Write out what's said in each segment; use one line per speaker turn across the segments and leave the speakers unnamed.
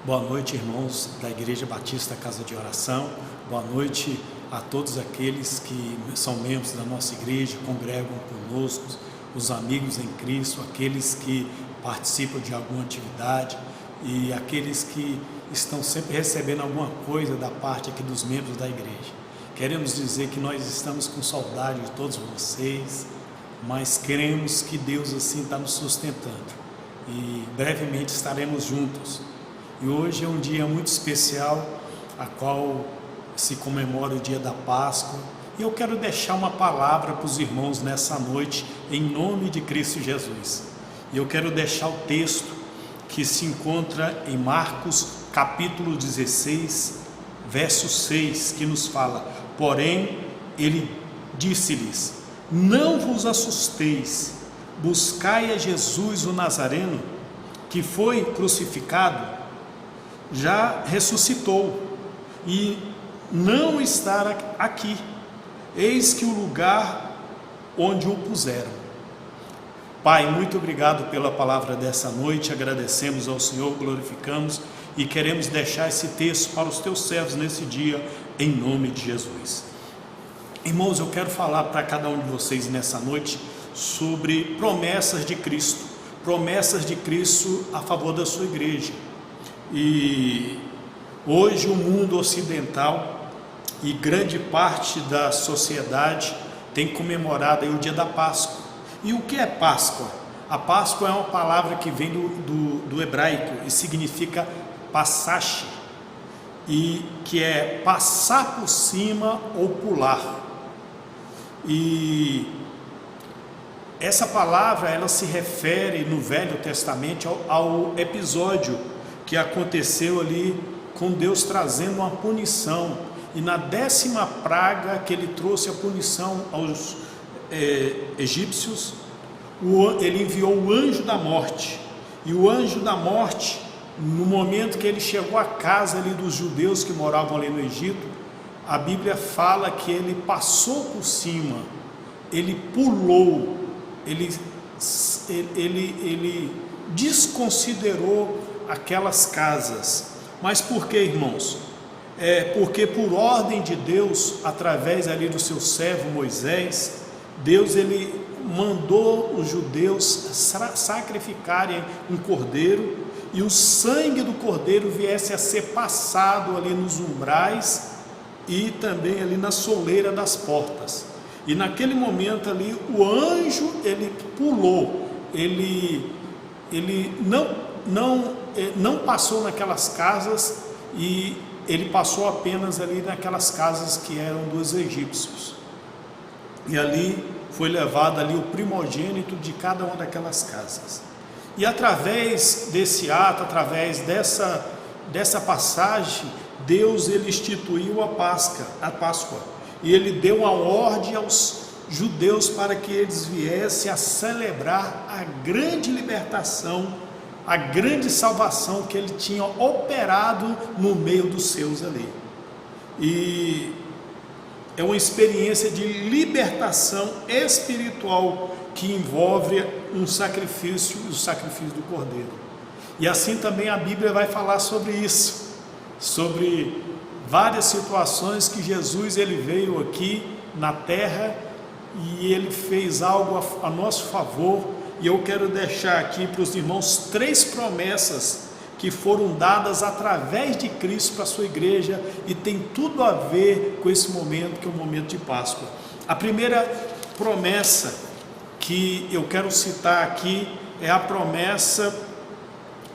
Boa noite, irmãos da Igreja Batista Casa de Oração. Boa noite a todos aqueles que são membros da nossa igreja, congregam conosco, os amigos em Cristo, aqueles que participam de alguma atividade e aqueles que estão sempre recebendo alguma coisa da parte aqui dos membros da igreja. Queremos dizer que nós estamos com saudade de todos vocês, mas queremos que Deus assim está nos sustentando e brevemente estaremos juntos. E hoje é um dia muito especial, a qual se comemora o dia da Páscoa, e eu quero deixar uma palavra para os irmãos nessa noite, em nome de Cristo Jesus. E eu quero deixar o texto que se encontra em Marcos capítulo 16, verso 6, que nos fala: porém, ele disse-lhes: não vos assusteis, buscai a Jesus o Nazareno, que foi crucificado, já ressuscitou e não está aqui, eis que o lugar onde o puseram. Pai, muito obrigado pela palavra dessa noite, agradecemos ao Senhor, glorificamos e queremos deixar esse texto para os teus servos nesse dia, em nome de Jesus. Irmãos, eu quero falar para cada um de vocês nessa noite sobre promessas de Cristo a favor da sua igreja. E hoje o mundo ocidental e grande parte da sociedade tem comemorado aí o dia da Páscoa. E o que é Páscoa? A Páscoa é uma palavra que vem do hebraico e significa passache, e que é passar por cima ou pular. E essa palavra ela se refere no Velho Testamento ao episódio que aconteceu ali com Deus trazendo uma punição, e na 10ª praga que ele trouxe a punição aos egípcios, ele enviou o anjo da morte, e o anjo da morte, no momento que ele chegou à casa ali dos judeus que moravam ali no Egito, a Bíblia fala que ele passou por cima, ele pulou, ele desconsiderou aquelas casas. Mas por que, irmãos? Porque por ordem de Deus, através ali do seu servo Moisés, Deus ele mandou os judeus sacrificarem um cordeiro, e o sangue do cordeiro viesse a ser passado ali nos umbrais e também ali na soleira das portas. E naquele momento ali o anjo ele pulou, ele não passou naquelas casas, e ele passou apenas ali naquelas casas que eram dos egípcios, e ali foi levado ali o primogênito de cada uma daquelas casas. E através desse ato, através dessa passagem, Deus ele instituiu a Páscoa, e ele deu a ordem aos judeus para que eles viessem a celebrar a grande libertação, a grande salvação que ele tinha operado no meio dos seus ali. E é uma experiência de libertação espiritual que envolve um sacrifício, o sacrifício do cordeiro. E assim também a Bíblia vai falar sobre isso, sobre várias situações que Jesus ele veio aqui na terra e ele fez algo a nosso favor. E eu quero deixar aqui para os irmãos 3 promessas que foram dadas através de Cristo para a sua igreja, e tem tudo a ver com esse momento que é o momento de Páscoa. A primeira promessa que eu quero citar aqui é a promessa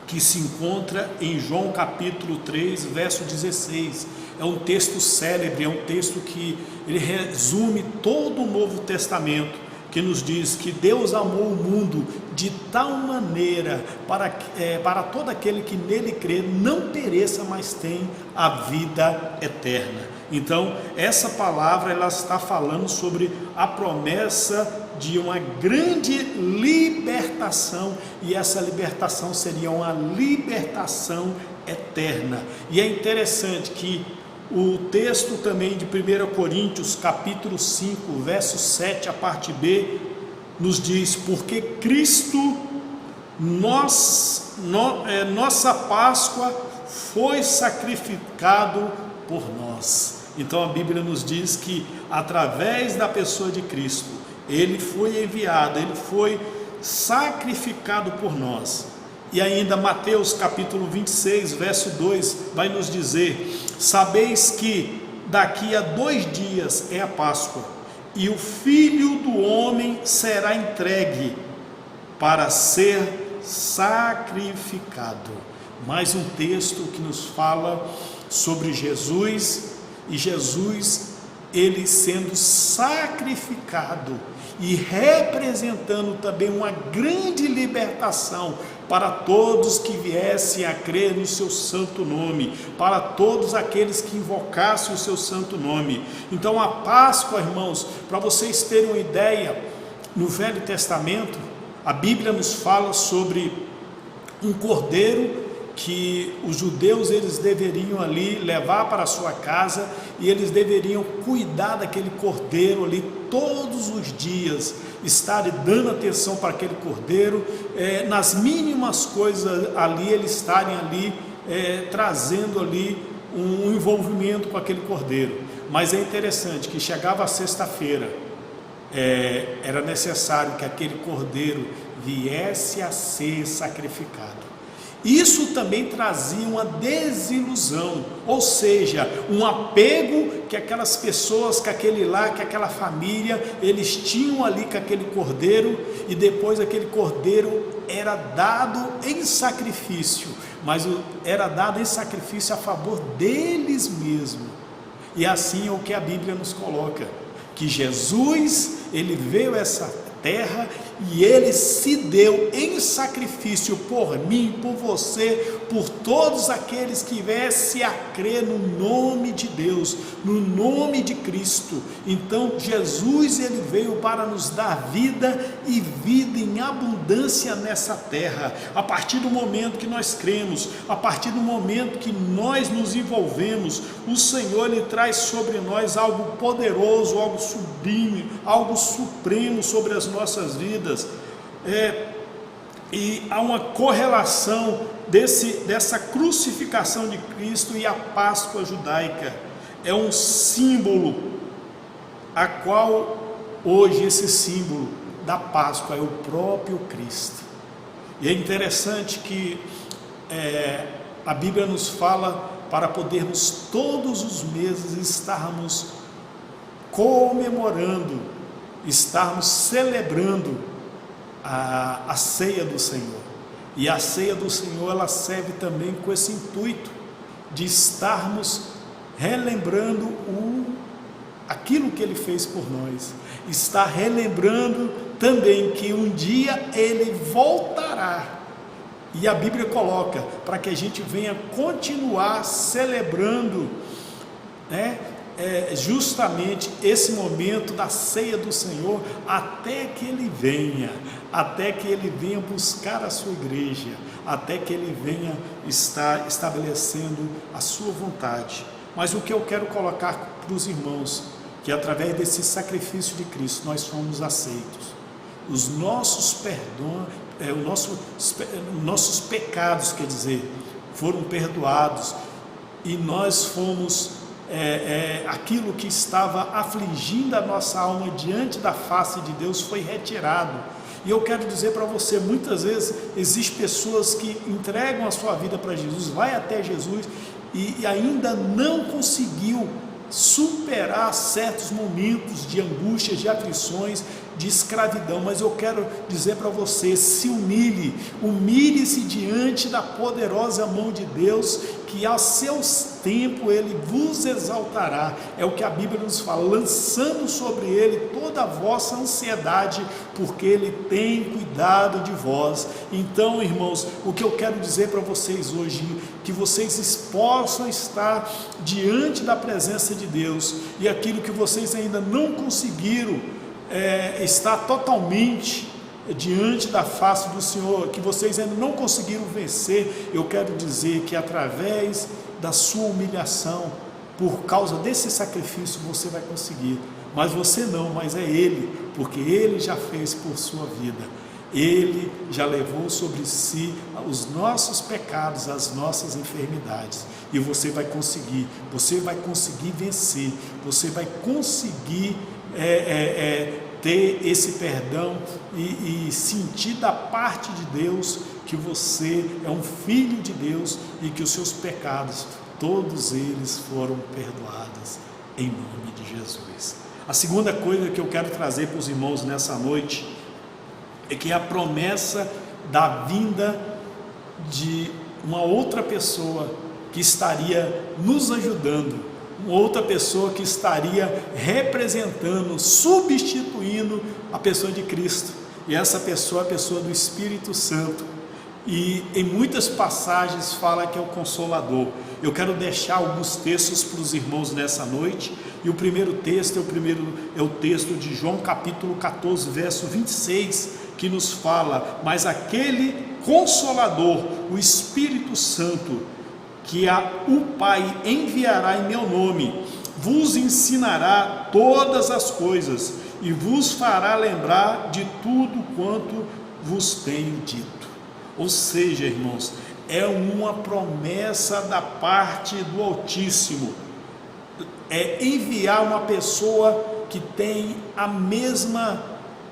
que se encontra em João capítulo 3, verso 16. É um texto célebre, é um texto que ele resume todo o Novo Testamento, que nos diz que Deus amou o mundo de tal maneira para todo aquele que nele crê não pereça, mas tem a vida eterna. Então essa palavra ela está falando sobre a promessa de uma grande libertação, e essa libertação seria uma libertação eterna. E é interessante que o texto também de 1 Coríntios capítulo 5, verso 7, a parte B, nos diz: porque Cristo, nossa Páscoa, foi sacrificado por nós. Então a Bíblia nos diz que através da pessoa de Cristo, ele foi enviado, ele foi sacrificado por nós. E ainda Mateus capítulo 26, verso 2, vai nos dizer: sabeis que daqui a 2 dias é a Páscoa, e o Filho do Homem será entregue para ser sacrificado. Mais um texto que nos fala sobre Jesus, e Jesus, ele sendo sacrificado e representando também uma grande libertação para todos que viessem a crer no seu santo nome, para todos aqueles que invocassem o seu santo nome. Então a Páscoa, irmãos, para vocês terem uma ideia, no Velho Testamento, a Bíblia nos fala sobre um cordeiro que os judeus eles deveriam ali levar para a sua casa, e eles deveriam cuidar daquele cordeiro ali todos os dias, estarem dando atenção para aquele cordeiro, nas mínimas coisas ali, eles estarem ali trazendo ali um envolvimento com aquele cordeiro. Mas é interessante que chegava a sexta-feira, era necessário que aquele cordeiro viesse a ser sacrificado. Isso também trazia uma desilusão, ou seja, um apego que aquelas pessoas, que aquela família, eles tinham ali com aquele cordeiro, e depois aquele cordeiro era dado em sacrifício, mas era dado em sacrifício a favor deles mesmos. E assim é o que a Bíblia nos coloca, que Jesus, ele veio a essa terra e ele se deu em sacrifício por mim, por você, por todos aqueles que viessem a crer no nome de Deus, no nome de Cristo. Então Jesus, ele veio para nos dar vida, e vida em abundância nessa terra. A partir do momento que nós cremos, a partir do momento que nós nos envolvemos, o Senhor, ele traz sobre nós algo poderoso, algo sublime, algo supremo sobre as nossas vidas. E há uma correlação dessa crucificação de Cristo e a Páscoa judaica. É um símbolo, a qual hoje esse símbolo da Páscoa é o próprio Cristo. E é interessante que a Bíblia nos fala para podermos todos os meses estarmos comemorando, estarmos celebrando a ceia do Senhor. E a ceia do Senhor, ela serve também com esse intuito de estarmos relembrando aquilo que Ele fez por nós, estar relembrando também que um dia Ele voltará. E a Bíblia coloca para que a gente venha continuar celebrando, justamente esse momento da ceia do Senhor, até que Ele venha, até que Ele venha buscar a sua igreja, até que Ele venha estar estabelecendo a sua vontade. Mas o que eu quero colocar para os irmãos, que através desse sacrifício de Cristo nós fomos aceitos, os nossos nossos pecados, quer dizer, foram perdoados, e nós fomos aquilo que estava afligindo a nossa alma diante da face de Deus foi retirado. E eu quero dizer para você, muitas vezes existem pessoas que entregam a sua vida para Jesus, vai até Jesus e ainda não conseguiu superar certos momentos de angústia, de aflições, de escravidão. Mas eu quero dizer para você, se humilhe-se diante da poderosa mão de Deus, que a seus tempos Ele vos exaltará. É o que a Bíblia nos fala, lançando sobre Ele toda a vossa ansiedade, porque Ele tem cuidado de vós. Então, irmãos, o que eu quero dizer para vocês hoje, que vocês possam estar diante da presença de Deus, e aquilo que vocês ainda não conseguiram estar totalmente diante da face do Senhor, que vocês ainda não conseguiram vencer, eu quero dizer que através da sua humilhação, por causa desse sacrifício, você vai conseguir. Mas você não, mas é Ele, porque Ele já fez por sua vida. Ele já levou sobre si os nossos pecados, as nossas enfermidades, e você vai conseguir vencer, você vai conseguir ter esse perdão e sentir da parte de Deus que você é um filho de Deus e que os seus pecados, todos eles foram perdoados em nome de Jesus. A segunda coisa que eu quero trazer para os irmãos nessa noite é que a promessa da vinda de uma outra pessoa que estaria nos ajudando, uma outra pessoa que estaria representando, substituindo a pessoa de Cristo, e essa pessoa é a pessoa do Espírito Santo, e em muitas passagens fala que é o Consolador. Eu quero deixar alguns textos para os irmãos nessa noite, e o primeiro texto é o texto de João capítulo 14, verso 26, que nos fala: mas aquele Consolador, o Espírito Santo, que o Pai enviará em meu nome, vos ensinará todas as coisas e vos fará lembrar de tudo quanto vos tenho dito. Ou seja, irmãos, é uma promessa da parte do Altíssimo, é enviar uma pessoa que tem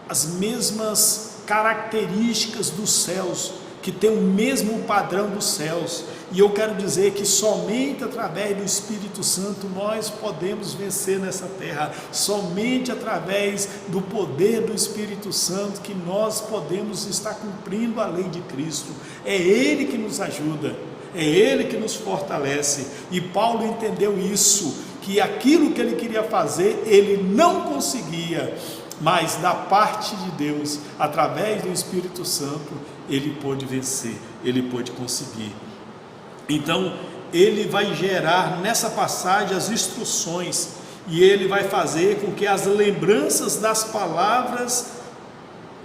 as mesmas características dos céus, que tem o mesmo padrão dos céus. E eu quero dizer que somente através do Espírito Santo nós podemos vencer nessa terra, somente através do poder do Espírito Santo que nós podemos estar cumprindo a lei de Cristo. É Ele que nos ajuda, é Ele que nos fortalece, e Paulo entendeu isso, que aquilo que ele queria fazer, ele não conseguia, mas da parte de Deus, através do Espírito Santo, ele pôde vencer, ele pôde conseguir. Então, ele vai gerar nessa passagem as instruções, e ele vai fazer com que as lembranças das palavras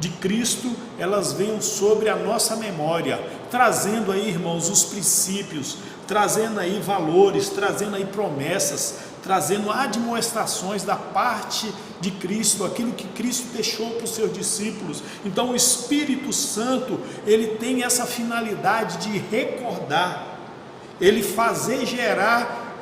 de Cristo, elas venham sobre a nossa memória, trazendo aí, irmãos, os princípios, trazendo aí valores, trazendo aí promessas, trazendo admoestações da parte de Cristo, aquilo que Cristo deixou para os seus discípulos. Então o Espírito Santo, ele tem essa finalidade de recordar, ele fazer gerar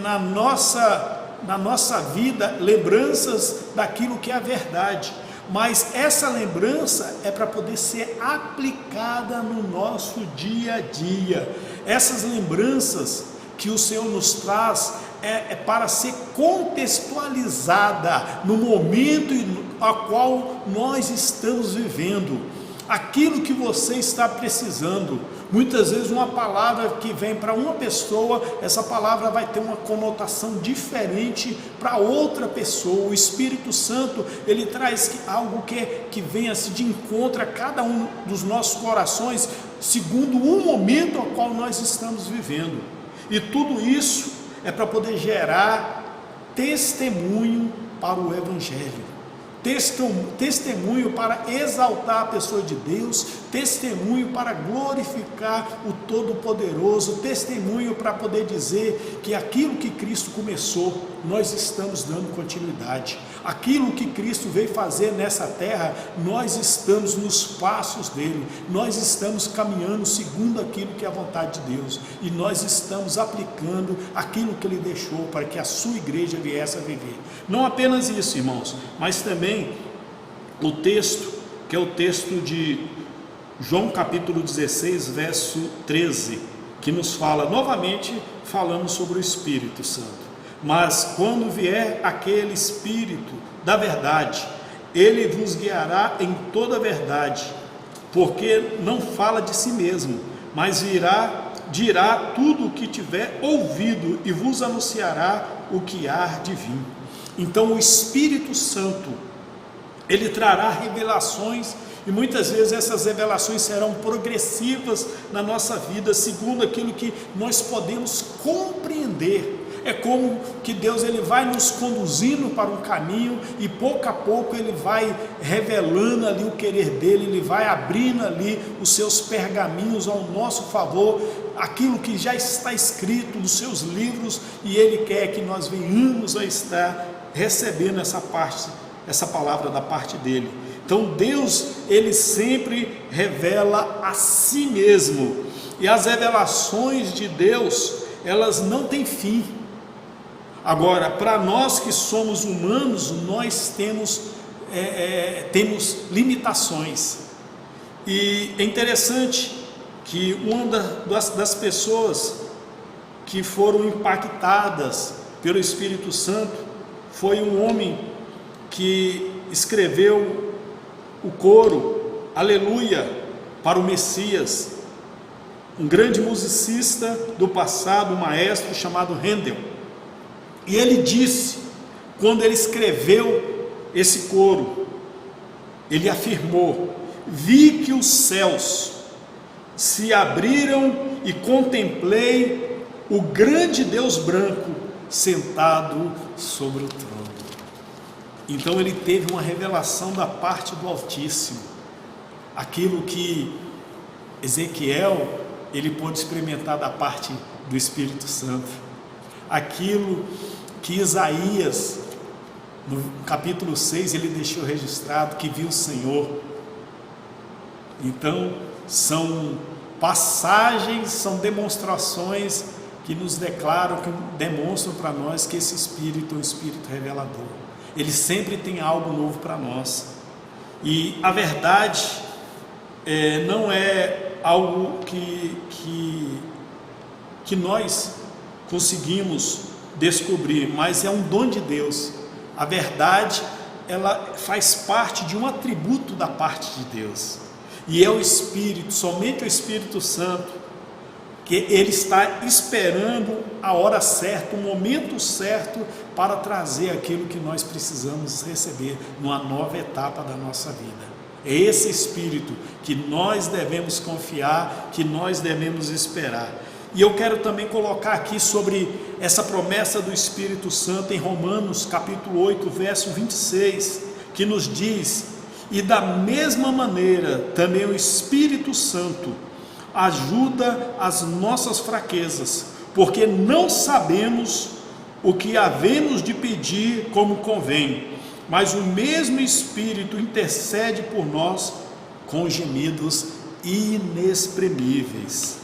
na nossa vida lembranças daquilo que é a verdade, mas essa lembrança é para poder ser aplicada no nosso dia a dia. Essas lembranças que o Senhor nos traz é para ser contextualizada no momento a qual nós estamos vivendo, aquilo que você está precisando. Muitas vezes uma palavra que vem para uma pessoa, essa palavra vai ter uma conotação diferente para outra pessoa. O Espírito Santo, ele traz algo que venha se de encontro a cada um dos nossos corações, segundo o momento ao qual nós estamos vivendo. E tudo isso é para poder gerar testemunho para o Evangelho, testemunho para exaltar a pessoa de Deus, testemunho para glorificar o Todo-Poderoso, testemunho para poder dizer que aquilo que Cristo começou, nós estamos dando continuidade. Aquilo que Cristo veio fazer nessa terra, nós estamos nos passos dele, nós estamos caminhando segundo aquilo que é a vontade de Deus, e nós estamos aplicando aquilo que ele deixou para que a sua igreja viesse a viver. Não apenas isso, irmãos, mas também o texto, que é o texto de João capítulo 16, verso 13, que nos fala, novamente falamos sobre o Espírito Santo. Mas quando vier aquele Espírito da verdade, ele vos guiará em toda a verdade, porque não fala de si mesmo, mas dirá tudo o que tiver ouvido e vos anunciará o que há de vir. Então o Espírito Santo, ele trará revelações, e muitas vezes essas revelações serão progressivas na nossa vida, segundo aquilo que nós podemos compreender. É como que Deus, ele vai nos conduzindo para um caminho, e pouco a pouco ele vai revelando ali o querer dele, ele vai abrindo ali os seus pergaminhos ao nosso favor, aquilo que já está escrito nos seus livros, e ele quer que nós venhamos a estar recebendo essa palavra da parte dele. Então Deus, ele sempre revela a si mesmo, e as revelações de Deus, elas não têm fim. Agora, para nós que somos humanos, nós temos limitações. E é interessante que uma das pessoas que foram impactadas pelo Espírito Santo foi um homem que escreveu o coro Aleluia para o Messias, um grande musicista do passado, um maestro chamado Handel. E ele disse, quando ele escreveu esse coro, ele afirmou: vi que os céus se abriram e contemplei o grande Deus branco sentado sobre o trono. Então ele teve uma revelação da parte do Altíssimo, aquilo que Ezequiel ele pôde experimentar da parte do Espírito Santo, aquilo que Isaías no capítulo 6 ele deixou registrado, que viu o Senhor. Então são passagens, são demonstrações que nos declaram, que demonstram para nós que esse Espírito é um Espírito revelador. Ele sempre tem algo novo para nós. E a verdade não é algo que nós conseguimos descobrir, mas é um dom de Deus. A verdade, ela faz parte de um atributo da parte de Deus. E é o Espírito, somente o Espírito Santo, que ele está esperando a hora certa, o momento certo para trazer aquilo que nós precisamos receber numa nova etapa da nossa vida. É esse Espírito que nós devemos confiar, que nós devemos esperar. E eu quero também colocar aqui sobre essa promessa do Espírito Santo em Romanos capítulo 8, verso 26, que nos diz: e da mesma maneira também o Espírito Santo ajuda as nossas fraquezas, porque não sabemos o que havemos de pedir como convém, mas o mesmo Espírito intercede por nós com gemidos inexprimíveis.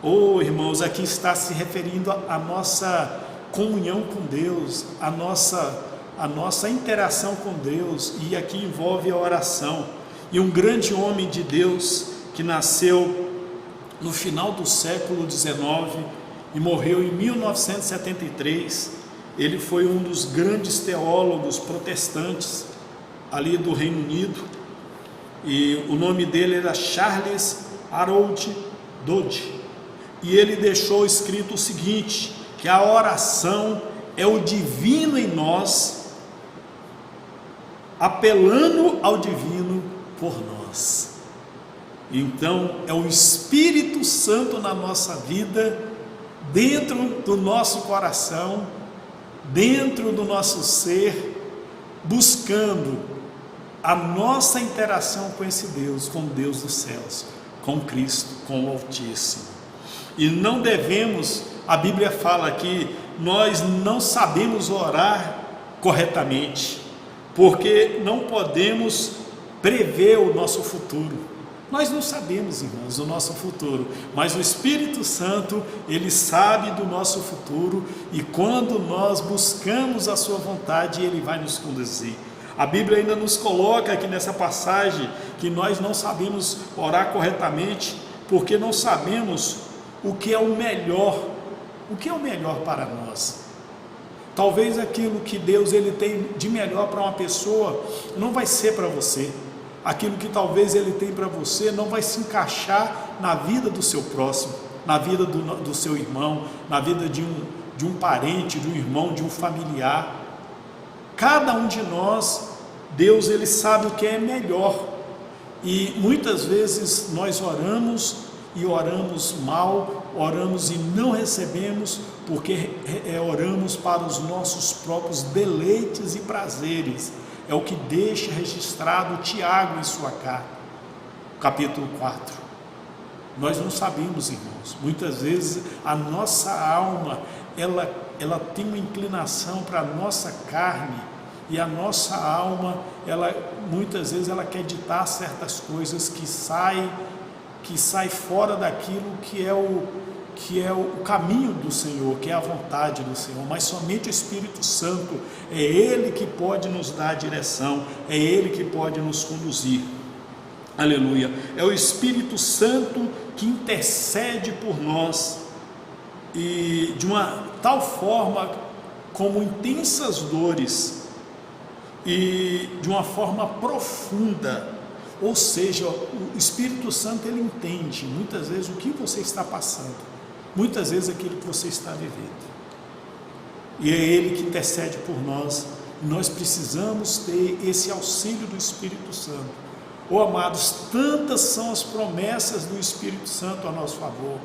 Oh, irmãos, aqui está se referindo à nossa comunhão com Deus, a nossa interação com Deus, e aqui envolve a oração. E um grande homem de Deus que nasceu no final do século XIX e morreu em 1973, ele foi um dos grandes teólogos protestantes ali do Reino Unido, e o nome dele era Charles Harold Dodge, e ele deixou escrito o seguinte, que a oração é o divino em nós, apelando ao divino por nós. Então é o Espírito Santo na nossa vida, dentro do nosso coração, dentro do nosso ser, buscando a nossa interação com esse Deus, com o Deus dos céus, com Cristo, com o Altíssimo. E não devemos, a Bíblia fala que nós não sabemos orar corretamente, porque não podemos prever o nosso futuro. Nós não sabemos, irmãos, o nosso futuro, mas o Espírito Santo, ele sabe do nosso futuro, e quando nós buscamos a sua vontade, ele vai nos conduzir. A Bíblia ainda nos coloca aqui nessa passagem que nós não sabemos orar corretamente, porque não sabemos o que é o melhor para nós. Talvez aquilo que Deus ele tem de melhor para uma pessoa não vai ser para você. Aquilo que talvez ele tem para você não vai se encaixar na vida do seu próximo, na vida do seu irmão, na vida de um parente, de um irmão, de um familiar. Cada um de nós, Deus ele sabe o que é melhor, e muitas vezes nós oramos e oramos mal, oramos e não recebemos, porque oramos para os nossos próprios deleites e prazeres. É o que deixa registrado Tiago em sua carta, capítulo 4. Nós não sabemos, irmãos, muitas vezes a nossa alma, ela tem uma inclinação para a nossa carne, E a nossa alma, ela muitas vezes ela quer ditar certas coisas que sai fora daquilo que é o caminho do Senhor, que é a vontade do Senhor. Mas somente o Espírito Santo, é Ele que pode nos dar a direção, é Ele que pode nos conduzir. Aleluia. É o Espírito Santo que intercede por nós, e de uma tal forma, como intensas dores, e de uma forma profunda. Ou seja, o Espírito Santo, ele entende muitas vezes o que você está passando, muitas vezes aquilo que você está vivendo, e é Ele que intercede por nós. Nós precisamos ter esse auxílio do Espírito Santo. Oh, amados, tantas são as promessas do Espírito Santo a nosso favor.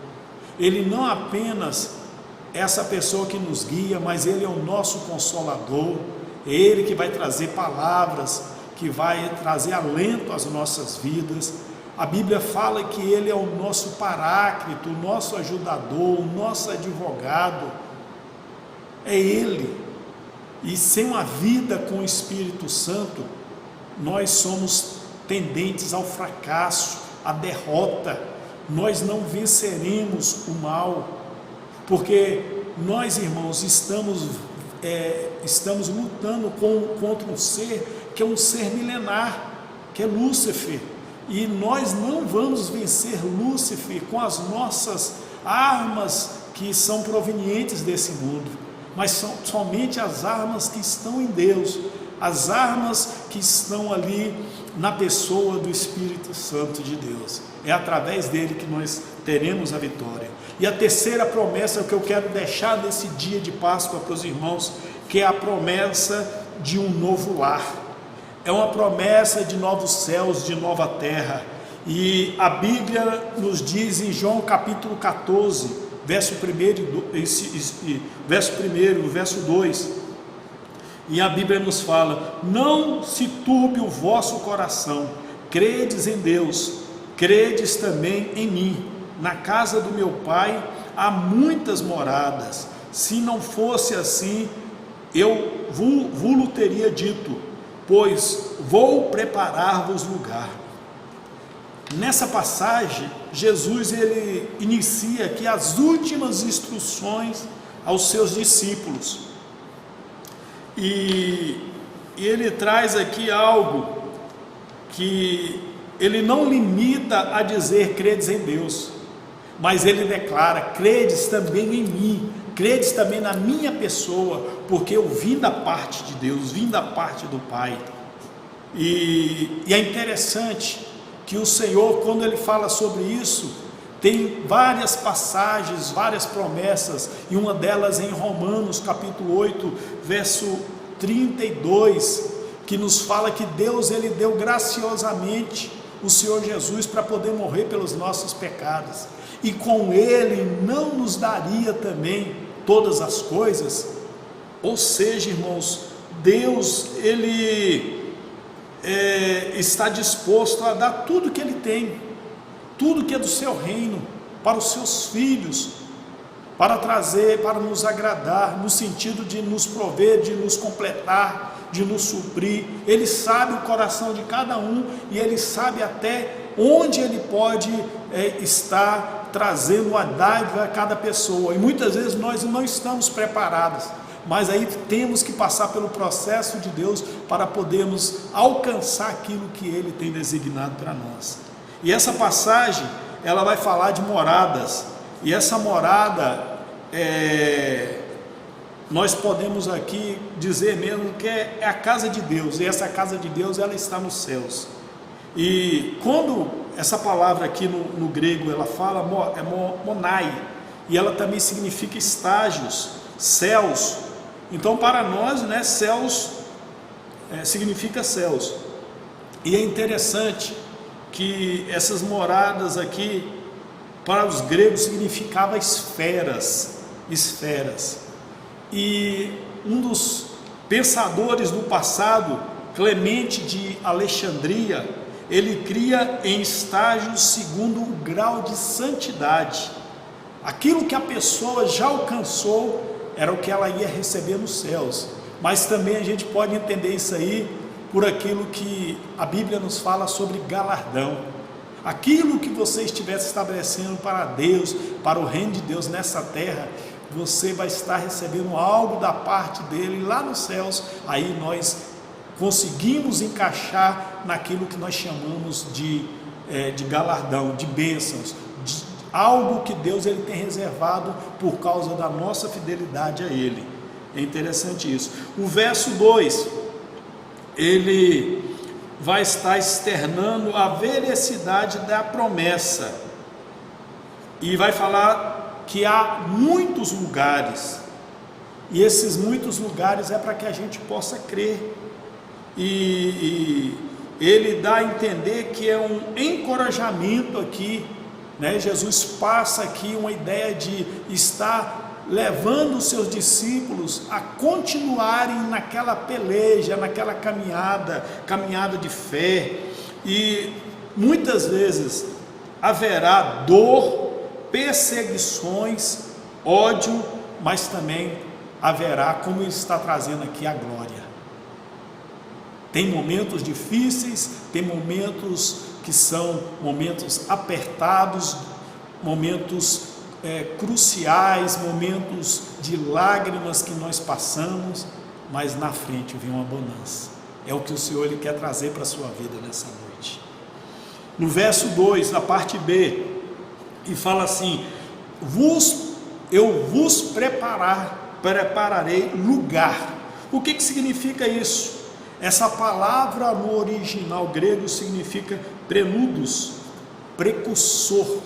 Ele não apenas é essa pessoa que nos guia, mas Ele é o nosso consolador. É Ele que vai trazer palavras, que vai trazer alento às nossas vidas. A Bíblia fala que Ele é o nosso paráclito, o nosso ajudador, o nosso advogado. É Ele. E sem uma vida com o Espírito Santo, nós somos tendentes ao fracasso, à derrota. Nós não venceremos o mal, porque nós, irmãos, estamos lutando contra um ser que é um ser milenar, que é Lúcifer, e nós não vamos vencer Lúcifer com as nossas armas que são provenientes desse mundo, mas são somente as armas que estão em Deus, as armas que estão ali na pessoa do Espírito Santo de Deus. É através dele que nós teremos a vitória. E a terceira promessa que eu quero deixar desse dia de Páscoa para os irmãos, que é a promessa de um novo lar. É uma promessa de novos céus, de nova terra. E a Bíblia nos diz em João capítulo 14, verso 1, verso 2, e a Bíblia nos fala: não se turbe o vosso coração, credes em Deus, credes também em mim. Na casa do meu Pai há muitas moradas, se não fosse assim, eu vos teria dito, pois vou preparar-vos lugar. Nessa passagem, Jesus ele inicia aqui as últimas instruções aos seus discípulos, e ele traz aqui algo que ele não limita a dizer credes em Deus, mas ele declara: credes também em mim, credes também na minha pessoa, porque eu vim da parte de Deus, vim da parte do Pai. E é interessante que o Senhor, quando ele fala sobre isso, tem várias passagens, várias promessas, e uma delas em Romanos capítulo 8, verso 32, que nos fala que Deus ele deu graciosamente o Senhor Jesus para poder morrer pelos nossos pecados, e com ele não nos daria também todas as coisas. Ou seja, irmãos, Deus ele está disposto a dar tudo que ele tem, tudo que é do seu reino, para os seus filhos, para trazer, para nos agradar, no sentido de nos prover, de nos completar, de nos suprir. Ele sabe o coração de cada um, e ele sabe até onde ele pode estar trazendo a dádiva a cada pessoa, e muitas vezes nós não estamos preparados, mas aí temos que passar pelo processo de Deus para podermos alcançar aquilo que Ele tem designado para nós. E essa passagem, ela vai falar de moradas, e essa morada, nós podemos aqui dizer mesmo que é a casa de Deus, e essa casa de Deus ela está nos céus. E quando essa palavra aqui no grego ela fala monai, e ela também significa estágios, céus. Então para nós, né, céus significa céus. E é interessante que essas moradas aqui para os gregos significava esferas. E um dos pensadores do passado, Clemente de Alexandria, ele cria em estágios segundo o grau de santidade. Aquilo que a pessoa já alcançou era o que ela ia receber nos céus. mas também a gente pode entender isso aí por aquilo que a Bíblia nos fala sobre galardão. Aquilo que você estiver estabelecendo para Deus, para o reino de Deus nessa terra, você vai estar recebendo algo da parte dele lá nos céus. Aí nós conseguimos encaixar naquilo que nós chamamos de galardão, de bênçãos, de algo que Deus ele tem reservado por causa da nossa fidelidade a Ele. É interessante isso. O verso 2, ele vai estar externando a veracidade da promessa, e vai falar que há muitos lugares, e esses muitos lugares é para que a gente possa crer, e ele dá a entender que é um encorajamento aqui, né? Jesus passa aqui uma ideia de estar levando os seus discípulos a continuarem naquela peleja, naquela caminhada de fé, e muitas vezes haverá dor, perseguições, ódio, mas também haverá, como ele está trazendo aqui, a glória. Tem momentos difíceis, tem momentos que são momentos apertados, momentos cruciais, momentos de lágrimas que nós passamos, mas na frente vem uma bonança. É o que o Senhor ele quer trazer para a sua vida nessa noite. No verso 2, na parte B, e fala assim: eu vos prepararei lugar. O que significa isso? Essa palavra no original grego significa prenudos, precursor,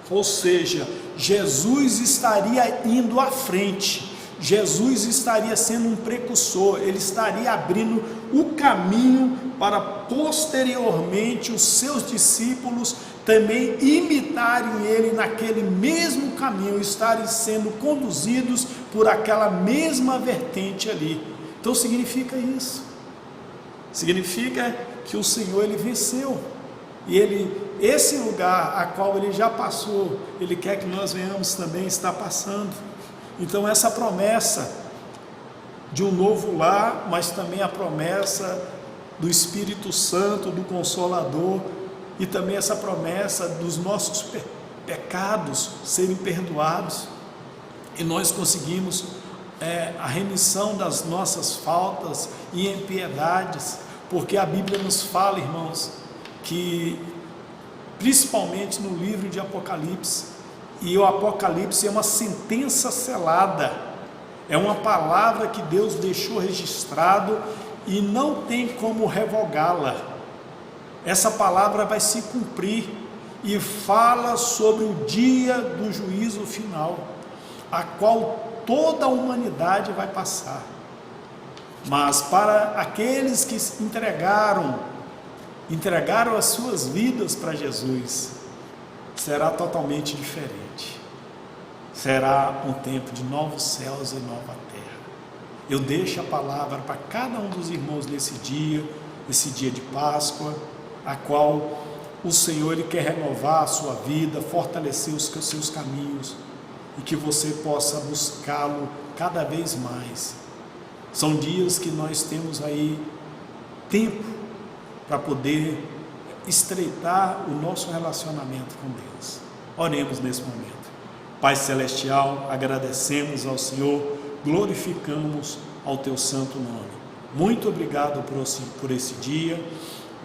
ou seja, Jesus estaria indo à frente, Jesus estaria sendo um precursor, ele estaria abrindo o caminho para posteriormente os seus discípulos também imitarem ele naquele mesmo caminho, estarem sendo conduzidos por aquela mesma vertente ali. Então significa isso, significa que o Senhor ele venceu, e esse lugar a qual ele já passou, ele quer que nós venhamos também estar passando. Então essa promessa de um novo lar, mas também a promessa do Espírito Santo, do Consolador, e também essa promessa dos nossos pecados serem perdoados, e nós conseguimos a remissão das nossas faltas e impiedades, porque a Bíblia nos fala, irmãos, que principalmente no livro de Apocalipse, e o Apocalipse é uma sentença selada, é uma palavra que Deus deixou registrado e não tem como revogá-la. Essa palavra vai se cumprir e fala sobre o dia do juízo final, a qual toda a humanidade vai passar. Mas para aqueles que entregaram as suas vidas para Jesus, será totalmente diferente. Será um tempo de novos céus e nova terra. Eu deixo a palavra para cada um dos irmãos nesse dia de Páscoa, a qual o Senhor ele quer renovar a sua vida, fortalecer os seus caminhos, e que você possa buscá-lo cada vez mais. São dias que nós temos aí tempo para poder estreitar o nosso relacionamento com Deus. Oremos nesse momento. Pai Celestial, agradecemos ao Senhor, glorificamos ao Teu santo nome. Muito obrigado por esse dia.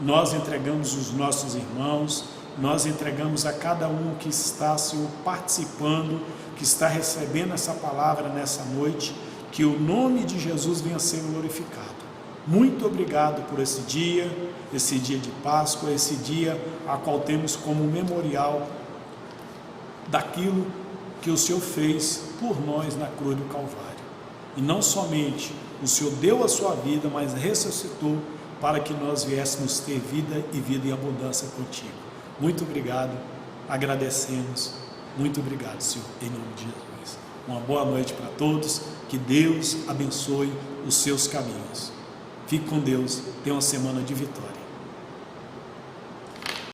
Nós entregamos os nossos irmãos, nós entregamos a cada um que está, Senhor, participando, que está recebendo essa palavra nessa noite, que o nome de Jesus venha a ser glorificado. Muito obrigado por esse dia de Páscoa, esse dia a qual temos como memorial daquilo que o Senhor fez por nós na cruz do Calvário. E não somente o Senhor deu a sua vida, mas ressuscitou para que nós viéssemos ter vida e vida em abundância contigo. Muito obrigado, agradecemos, muito obrigado, Senhor, em nome de Jesus. Uma boa noite para todos, que Deus abençoe os seus caminhos. Fique com Deus, tenha uma semana de vitória.